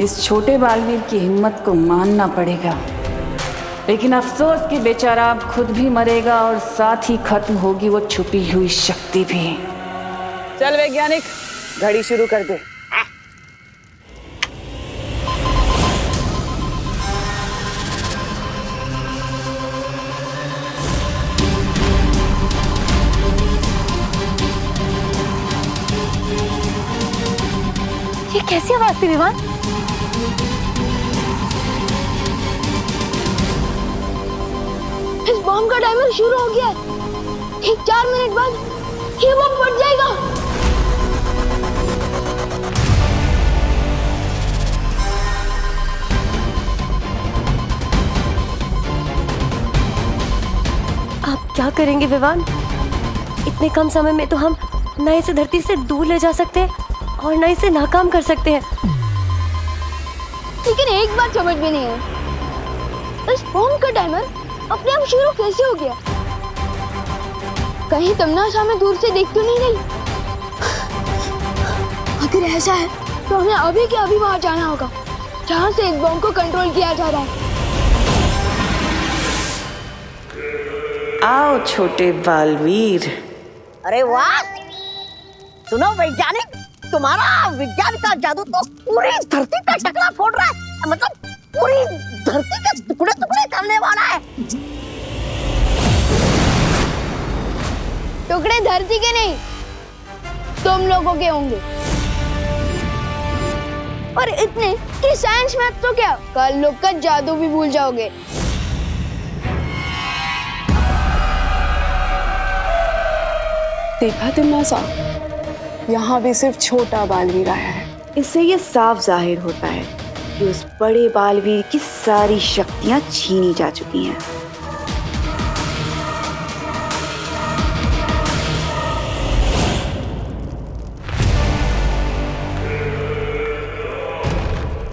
इस छोटे बालवीर की हिम्मत को मानना पड़ेगा, लेकिन अफसोस कि बेचारा अब खुद भी मरेगा और साथ ही खत्म होगी वो छुपी हुई शक्ति भी। चल वैज्ञानिक, घड़ी शुरू कर दे। ये कैसी आवाज थी विवान? इस बॉम्ब का टाइमर शुरू हो गया है। ठीक 4 मिनट बाद ये बॉम्ब फट जाएगा। आप क्या करेंगे विवान? इतने कम समय में तो हम न इसे धरती से दूर ले जा सकते हैं और न इसे नाकाम कर सकते हैं। लेकिन एक बात समझ में नहीं है, इस बॉम्ब का टाइमर अपने आप शुरू कैसे हो गया? कहीं तमन्ना हमें दूर से देख तो नहीं रही? अगर ऐसा है तो हमें अभी के अभी वहां जाना होगा जहां से इस बॉम्ब को कंट्रोल किया जा रहा है। आओ छोटे बालवीर। अरे वाह! सुनो वैज्ञानिक, तुम्हारा विज्ञान का जादू तो पूरी धरती का टकरा फोड़ रहा है। मतलब पूरी धरती के टुकड़े टुकड़े करने वाला है। टुकड़े धरती के नहीं, तुम लोगों के होंगे। और इतने कि साइंस मैथ तो क्या, कल लोग का जादू भी भूल जाओगे। देखा तुमने साहब, यहाँ भी सिर्फ छोटा बालवीर आया है। इससे ये साफ जाहिर होता है कि उस बड़े बालवीर की सारी शक्तियां छीनी जा चुकी हैं।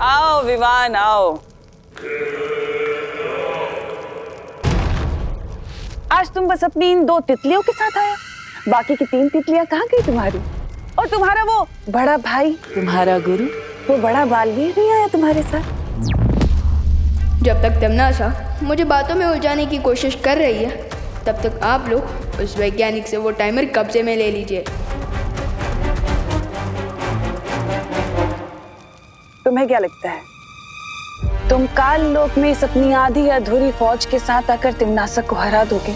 आओ विवान आओ। आज तुम बस अपनी इन 2 तितलियों के साथ आया, बाकी की 3 तितलियां कहाँ गई तुम्हारी? और तुम्हारा वो बड़ा भाई, तुम्हारा गुरु, वो बड़ा बालवीर नहीं आया तुम्हारे साथ? जब तक तमन्ना मुझे बातों में उलझाने की कोशिश कर रही है, तब तक आप लोग उस वैज्ञानिक से वो टाइमर कब्जे में ले लीजिए। तुम्हें क्या लगता है तुम काल लोक में इस अपनी आधी अधूरी फौज के साथ आकर तिमनासक को हरा दोगे?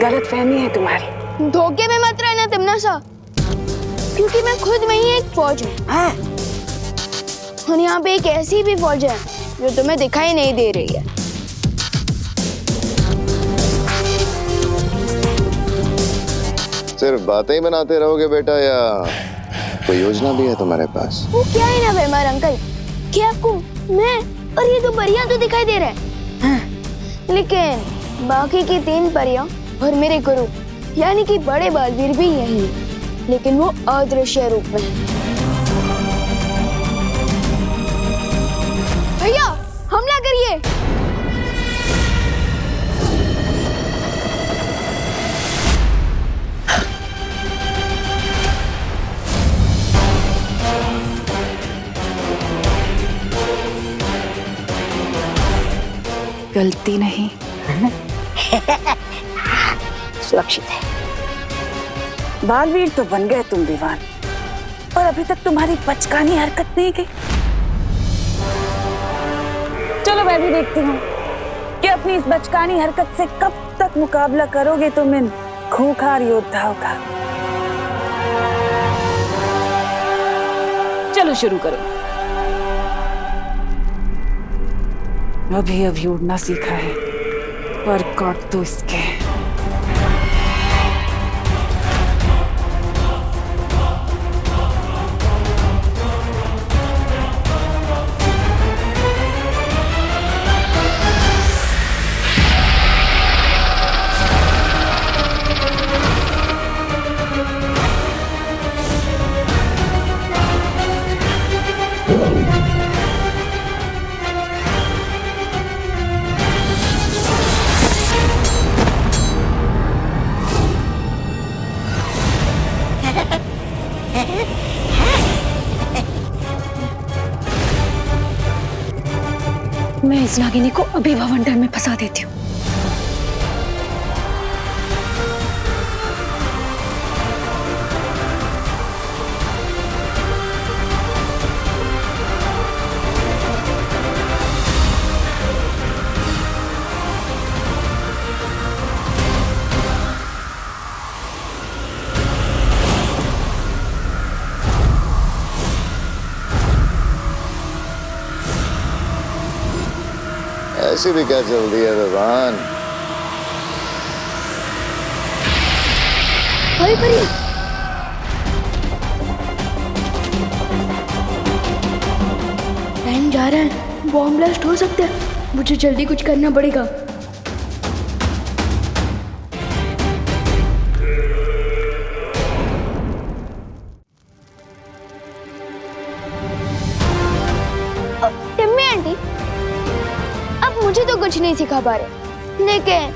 गलत फहमी है तुम्हारी। धोखे में मत रहना तमन्ना, क्योंकि मैं खुद में ही एक फौज हूँ। और यहाँ पे एक ऐसी भी फौज है जो तुम्हें दिखाई नहीं दे रही है। सिर्फ बातें ही बनाते रहोगे बेटा, या कोई योजना भी है तुम्हारे पास? वो क्या है ना बेमार अंकल, कि आपको मैं और ये 2 परियां तो दिखाई दे रहे हैं, लेकिन बाकी की 3 परियां और मेरे गुरु यानी कि बड़े बालवीर भी यही हैं, लेकिन वो अदृश्य रूप में हैं। भैया हमला करिए। गलती नहीं सुरक्षित है। बालवीर तो बन गए तुम विवान, पर अभी तक तुम्हारी बचकानी हरकत नहीं गई। चलो मैं भी देखती हूँ कि अपनी इस बचकानी हरकत से कब तक मुकाबला करोगे तुम इन खूंखार योद्धाओं का। चलो शुरू करो। अभी अभी उड़ना सीखा है, पर काट दो इसके। मैं इस नागिनी को अभी भवंडर में फंसा देती हूँ। ऐसी भी क्या जल्दी है विवान? भाई परी, टाइम जा रहा है, बॉम्ब ब्लास्ट हो सकता है, मुझे जल्दी कुछ करना पड़ेगा। टिम्मी आंटी, अब मुझे तो कुछ नहीं सिखा पा रहे, लेकिन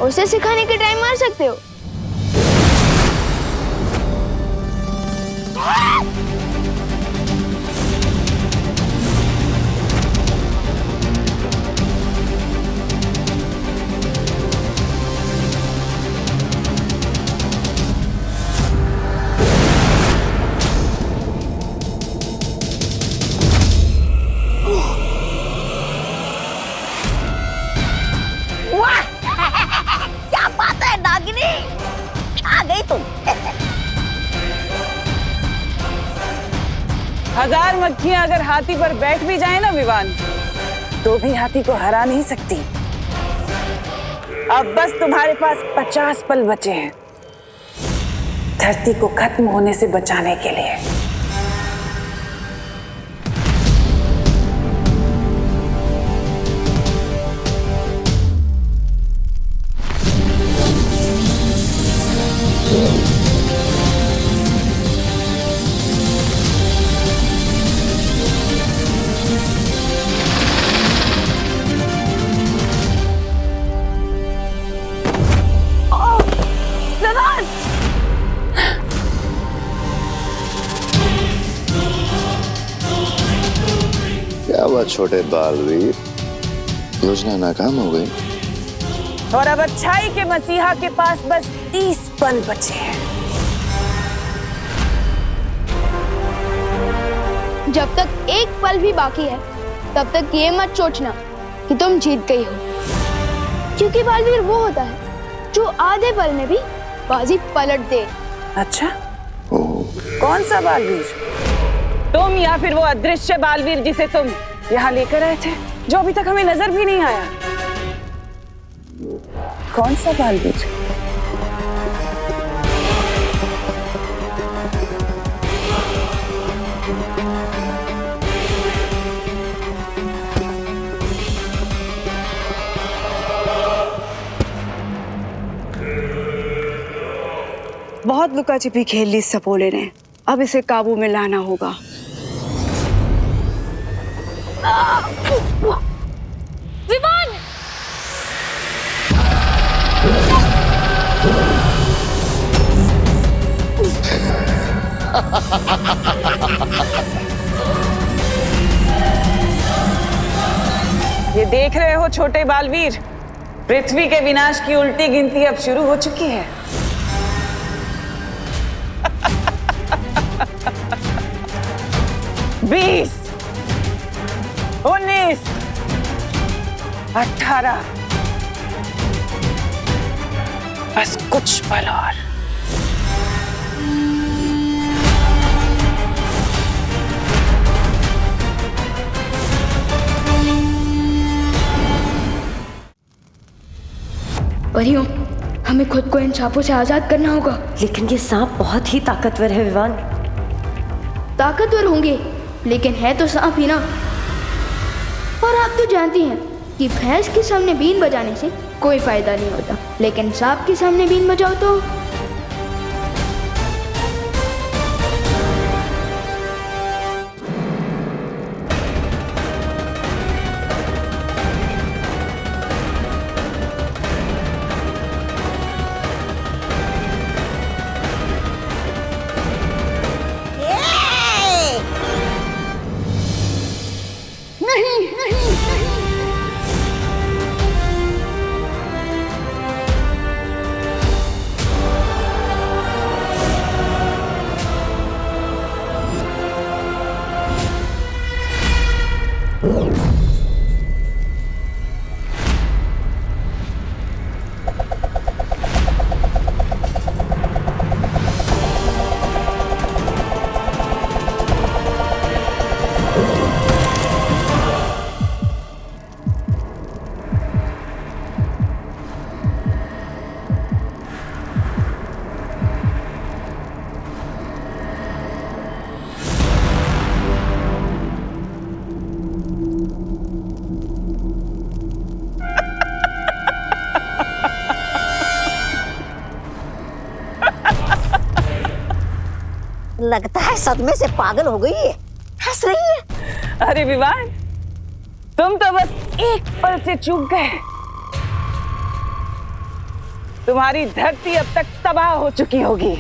उसे सिखाने के टाइम मार सकते हो। क्या बात है नागिनी, आ गई तुम। हजार मक्खियां अगर हाथी पर बैठ भी जाए ना विवान, तो भी हाथी को हरा नहीं सकती। अब बस तुम्हारे पास 50 पल बचे हैं धरती को खत्म होने से बचाने के लिए। क्या हुआ छोटे बालवीर, योजना नाकाम हो गई? और अब अच्छाई के मसीहा के पास बस 30 पल बचे हैं। जब तक एक पल भी बाकी है, तब तक ये मत सोचना कि तुम जीत गई हो, क्योंकि बालवीर वो होता है जो आधे पल में भी बाजी पलट दे। अच्छा, कौन सा बालवीर? तुम या फिर वो अदृश्य बालवीर जिसे तुम यहाँ लेकर आए थे, जो अभी तक हमें नजर भी नहीं आया? कौन सा बालवीर? बहुत लुका छिपी खेल ली सपोले ने, अब इसे काबू में लाना होगा। विमान! ये देख रहे हो छोटे बालवीर, पृथ्वी के विनाश की उल्टी गिनती अब शुरू हो चुकी है। 20, 19, 18, बस कुछ पल और। परियों, हमें खुद को इन सांपों से आजाद करना होगा। लेकिन ये सांप बहुत ही ताकतवर है विवान। ताकतवर होंगे, लेकिन है तो सांप ही ना। और आप तो जानती हैं कि भैंस के सामने बीन बजाने से कोई फायदा नहीं होता, लेकिन सांप के सामने बीन बजाओ तो। नहीं नहीं नहीं, लगता है सदमे से पागल हो गई है, हंस रही है। अरे विवान, तुम तो बस एक पल से चूक गए। तुम्हारी धरती अब तक तबाह हो चुकी होगी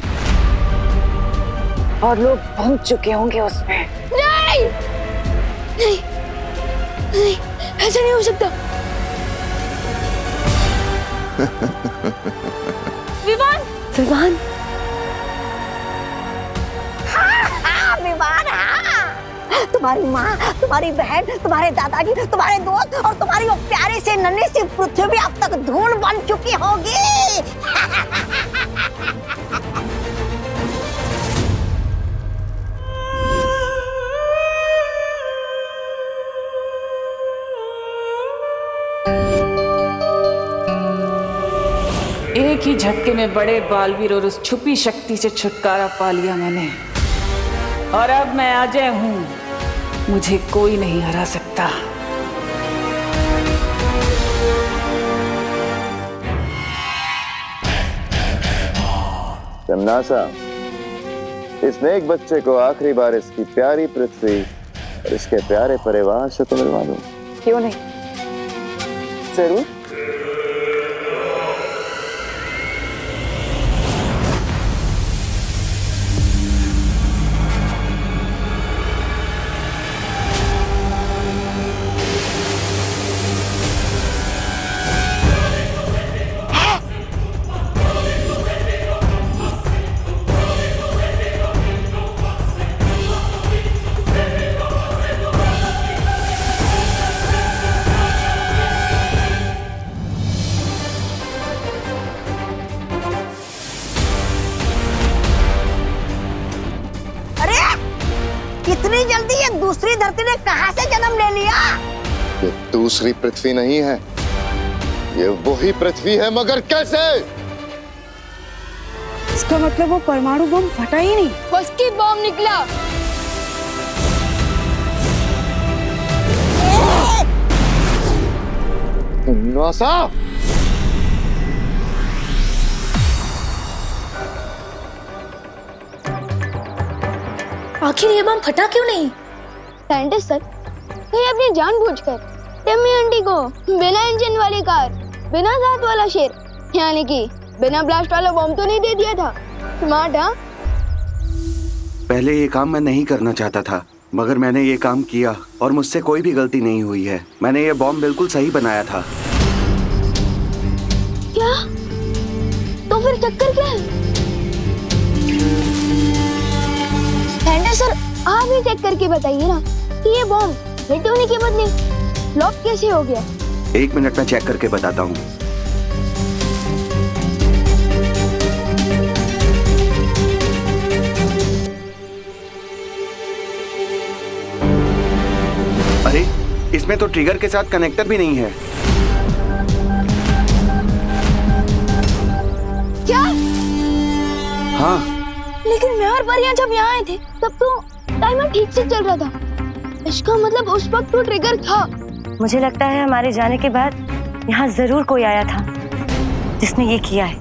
और लोग भूल चुके होंगे उसमें। नहीं नहीं नहीं, ऐसा नहीं हो सकता। विवान विवान विवान, हाँ। तुम्हारी माँ, तुम्हारी बहन, तुम्हारे दादाजी, तुम्हारे दोस्त और तुम्हारी वो प्यारी सी नन्ही सी पृथ्वी अब तक धूल बन चुकी होगी। एक ही झटके में बड़े बालवीर और उस छुपी शक्ति से छुटकारा पा लिया मैंने, और अब मैं अजय हूं, मुझे कोई नहीं हरा सकता। तमनासा, इस नेक बच्चे को आखिरी बार इसकी प्यारी पृथ्वी और इसके प्यारे परिवार से तो मिलवा दूं। क्यों नहीं, जरूर। इतनी जल्दी ये दूसरी धरती ने कहां से जन्म ले लिया? ये दूसरी पृथ्वी नहीं है, ये वही पृथ्वी है, मगर कैसे? इसका मतलब वो परमाणु बम फटा ही नहीं, फर्स्ट बम निकला। नासा, आखिर ये बम फटा क्यों नहीं? साइंटिस्ट सर, कहीं अपनी जानबूझकर टिम्मी आंटी को बिना इंजन वाली कार, बिना दांत वाला शेर, यानी कि बिना ब्लास्ट वाला बम तो नहीं दे दिया था? स्मार्ट, हाँ? पहले ये काम मैं नहीं करना चाहता था, मगर मैंने ये काम किया और मुझसे कोई भी गलती नहीं हुई है। मैंने ये बॉम्ब बिल्कुल सही बनाया था। क्या? तो फिर चक्कर क्या है? सर, आप ही चेक करके बताइए ना कि ये बॉम्ब हिट होने के बदले फ्लॉप कैसे हो गया? 1 मिनट में चेक करके बताता हूँ। अरे, इसमें तो ट्रिगर के साथ कनेक्टर भी नहीं है। क्या? हाँ, लेकिन मैं और परियां जब यहाँ आए थे तब तो टाइमर ठीक से चल रहा था। इसका मतलब उस वक्त तो ट्रिगर था। मुझे लगता है हमारे जाने के बाद यहाँ जरूर कोई आया था जिसने ये किया है।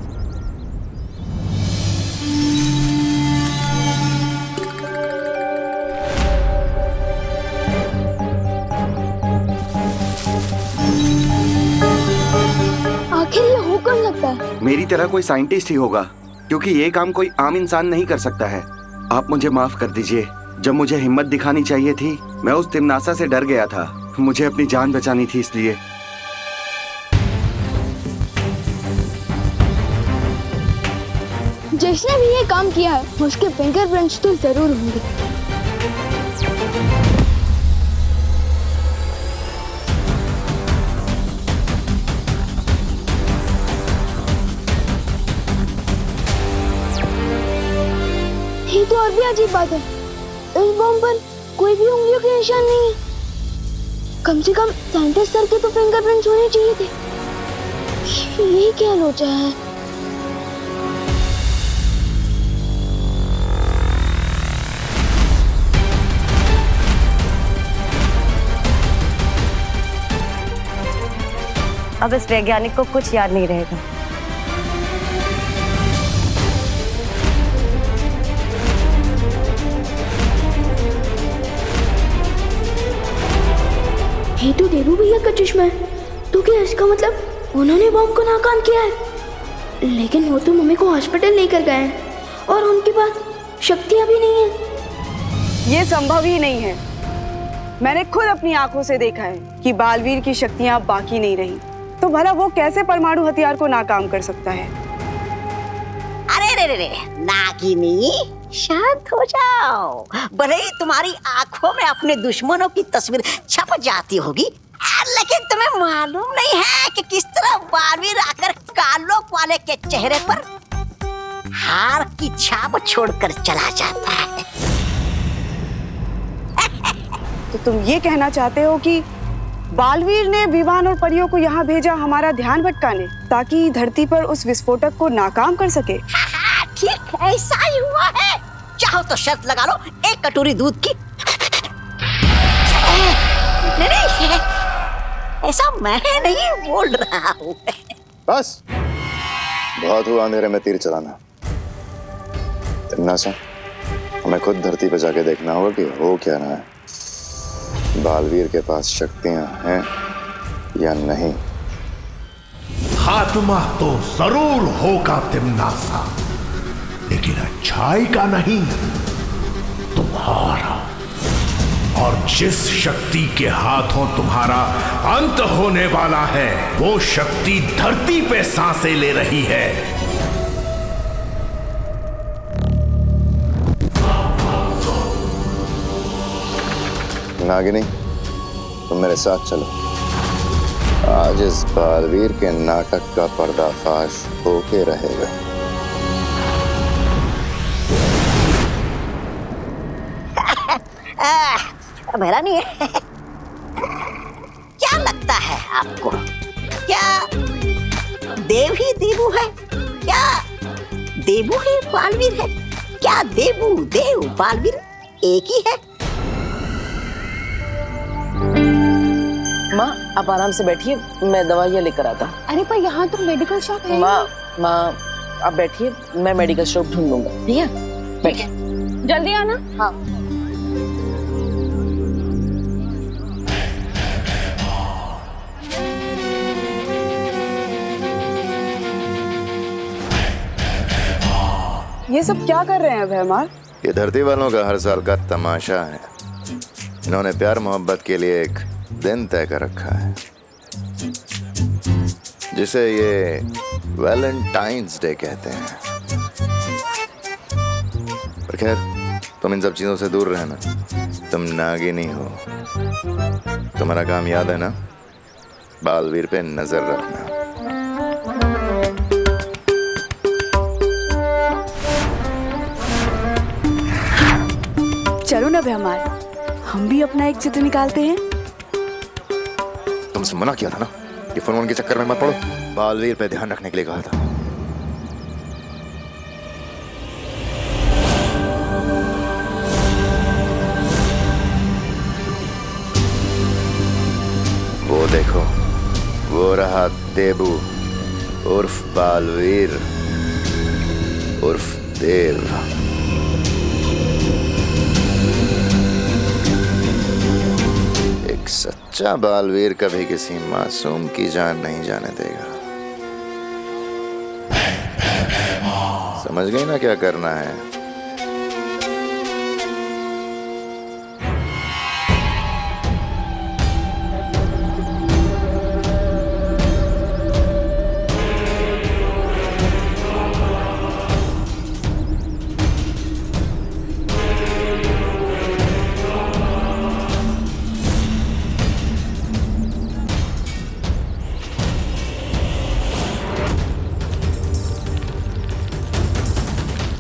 आखिर ये हो कौन सकता है? मेरी तरह कोई साइंटिस्ट ही होगा, क्योंकि ये काम कोई आम इंसान नहीं कर सकता है। आप मुझे माफ कर दीजिए। जब मुझे हिम्मत दिखानी चाहिए थी, मैं उस तिमनासा से डर गया था। मुझे अपनी जान बचानी थी, इसलिए। जिसने भी ये काम किया है उसके फिंगरप्रिंट्स तो जरूर होंगे। और भी अजीब बात है, इस बॉम्ब पर कोई भी उंगलियों के निशान नहीं है। कम से कम साइंटिस्ट सर के तो फिंगरप्रिंट्स होने चाहिए थे। ये क्या लोचा है? अब इस वैज्ञानिक को कुछ याद नहीं रहेगा। ये तो देबू भैया का चश्मा है। तो क्या इसका मतलब उन्होंने बॉम्ब को नाकाम किया है? लेकिन वो तो मम्मी को हॉस्पिटल लेकर गए हैं और उनके पास शक्तियां भी नहीं है। ये संभव ही नहीं है। मैंने खुद अपनी आंखों से देखा है कि बालवीर की शक्तियां बाकी नहीं रही। तो भला वो कैसे परमाणु हथियार को नाकाम कर सकता है? अरे रे रे, नागिनी शांत हो जाओ। भले ही तुम्हारी आंखों में अपने दुश्मनों की तस्वीर छप जाती होगी, लेकिन तुम्हें मालूम नहीं है कि किस तरह बालवीर आकर कालोक वाले के चेहरे पर हार की छाप छोड़कर चला जाता है। तो तुम ये कहना चाहते हो कि बालवीर ने विवान और परियों को यहाँ भेजा हमारा ध्यान भटकाने, ताकि धरती पर उस विस्फोटक को नाकाम कर सके? ठीक ऐसा ही हुआ है। चाहो तो शर्त लगा लो, एक कटोरी दूध की। नहीं, ऐसा मैं नहीं बोल रहा हूँ। बस बहुत हुआ अंधेरे में तीर चलाना। तिमनासा, हमें खुद धरती पर जाके देखना होगा कि हो क्या रहा है। बालवीर के पास शक्तियां हैं या नहीं। खात्मा तो जरूर होगा तिमनासा, लेकिन अच्छाई का नहीं, तुम्हारा। और जिस शक्ति के हाथों तुम्हारा अंत होने वाला है, वो शक्ति धरती पे सांसें ले रही है। नागिनी, तुम मेरे साथ चलो। आज इस बालवीर के नाटक का पर्दाफाश होके रहेगा। मेरा नहीं है। क्या लगता है आपको, क्या देव ही देबू है? क्या देबू ही बालवीर है? क्या देबू देव बालवीर एक ही है? माँ, आप आराम से बैठिए, मैं दवाइयाँ लेकर आता हूँ। अरे पर यहाँ तो मेडिकल शॉप है। माँ आप बैठिए, मैं मेडिकल शॉप ढूंढ लूंगा। ठीक है, बैठिए। जल्दी आना। हाँ। ये सब क्या कर रहे हैं भैमार? ये धरती वालों का हर साल का तमाशा है। इन्होंने प्यार मोहब्बत के लिए एक दिन तय कर रखा है, जिसे ये वैलेंटाइंस डे कहते हैं। पर खैर, तुम इन सब चीजों से दूर रहना। तुम नागिनी हो। तुम्हारा काम याद है ना? बालवीर पे नजर रखना। चलो ना भैमार, हम भी अपना एक चित्र निकालते हैं। तुमसे मना किया था ना, ये फोन के चक्कर में मत पड़ो। बालवीर पे ध्यान रखने के लिए कहा था। वो देखो, वो रहा देबू उर्फ बालवीर उर्फ देव। सच्चा बालवीर कभी किसी मासूम की जान नहीं जाने देगा। समझ गई ना क्या करना है?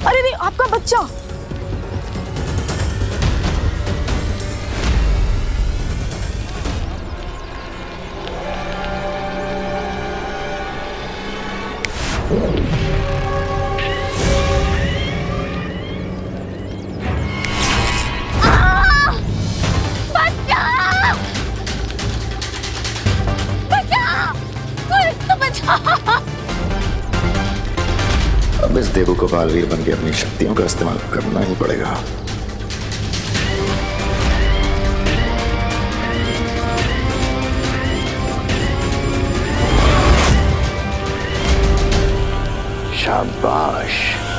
अरे नहीं, आपका इस देवू को बालवीर बन के अपनी शक्तियों का इस्तेमाल करना ही पड़ेगा। शाबाश।